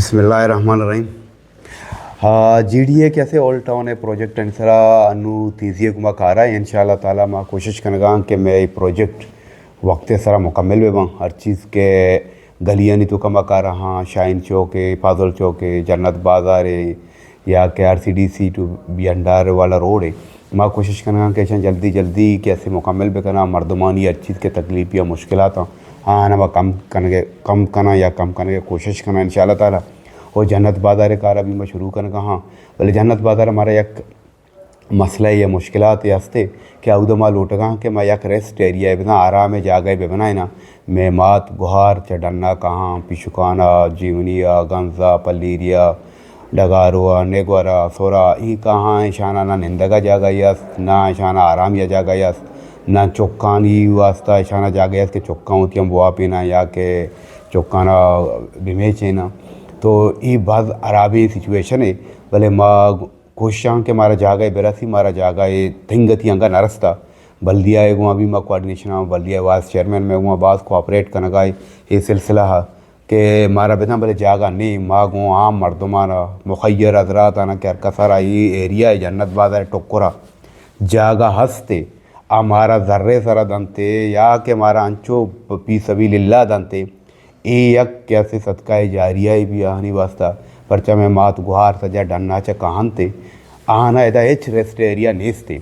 बिस्मिल्लाहिर्रहमानिर्रहीम। G D A कैसे old town है प्रोजेक्ट अंसरा अनु तीजिए को मकारा है इंशाल्लाह ताला मैं कोशिश करूँगा कि मैं ये प्रोजेक्ट वक्त सरा मुकम्मल बेबां हर चीज़ के गलियाँ नहीं तो कम कर रहा शाइन चौक है फाजल चौक है जन्नत बाज़ार है या के RCDC टू बियंडार वाला रोड है मैं कोशिश करूँगा कि जल्दी जल्दी कैसे मुकम्मल भी करना मर्दमानी हर चीज़ के तकलीफ या मुश्किलात हाँ ना वह कम करना या कम करने की कोशिश करना इंशाल्लाह ताला। और जन्नत बाज़ार कार अभी मैं शुरू करना हाँ बोले जन्नत बाज़ार हमारा एक मसला या मुश्किलात ये हस्ते कि उदो माँ लौटगा कि मैं एक रेस्ट एरिया है बिना आराम है जा गए बनाए ना मैं मात गुहार चढ़ना कहाँ पिशुकाना जीवनिया गंजा पल्लीरिया डगारुआ नेगवरा सोरा ये कहाँ ईशाना ना निंदगा जा गई ना ईशाना आराम या जा गई ना चौक्कानी वास्ता ईशाना जा गया कि चौक्का होती हम बुआ पीना या के चौक्काना बिमेचे ना तो ये बात अराबी सिचुएशन है भले माँ कोशिश के मारा जा गए बेरसी मारा जा गए थिंगती अंगा नरस्ता बल्दिया है वहाँ भी माँ कोऑर्डिनेशन बल्दिया वाइस चेयरमैन में वहाँ बास कोऑपरेट करना गए ये सिलसिला है कि मारा बेटा भले जागा नहीं माँ गो आम मर्दमाना मुखैर हजरात आना क्या कसारा ये एरिया है जन्नत बाज़ार टोकरा जागा हंसते हमारा ज़र्रे सरा दंते या के मारा अंचो पी सभी लिल्ला दंते ए यक कैसे सदका जारिया भी आनी वास्ता परचा में मात गुहार सजा डन्ना च कहानते आना एदा एच रेस्ट एरिया नेस्ते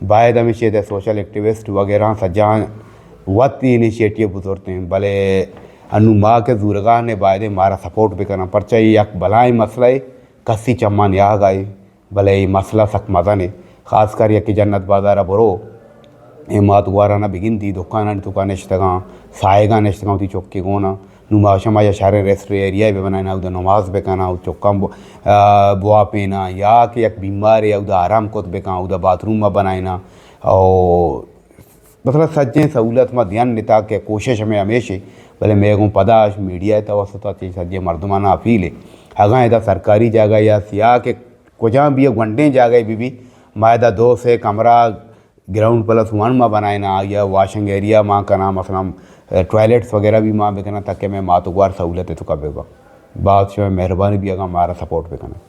बायद हमेशा एदा सोशल एक्टिविस्ट वगैरह सजा वत इनिशिएटिव बुजुर्गते हैं भले अनु माँ के जुर्गा ने बायद मारा सपोर्ट भी करना परचा यक भलाई मसला है कसी चम्मान या गए भले मसला सक मज़ा ने ख़ास कर यक जन्नत बाज़ार बरो ए मात गुहारा ना बिगिन थी दुकान नश्तगा साएगा नश्तगा थी चौकी गोना नुमाशमा या शारे रेस्ट एरिया भी बनाना उधर नमाज बेकाना चौका बुआ पीना या कि एक बीमार है उधर आराम को बेका उधर बाथरूम में बनाना और मतलब सज्जे सहूलत में ध्यान निता के कोशिश में हमेशा भले मेरे को पता मीडिया तवसत सज्जे मर्दमाना अपील है अगर इधर सरकारी जगह या सिया के कुछ भी घंटे जगह भी मायदा 2 से कमरा ग्राउंड प्लस 1 में बनाना या वॉशिंग एरिया माँ का नाम मसला टॉयलेट्स वगैरह भी माँ बेकना ताकि मैं मातुगार सहूलत है तो कब बात मेहरबानी भी अगर हमारा सपोर्ट बेकना।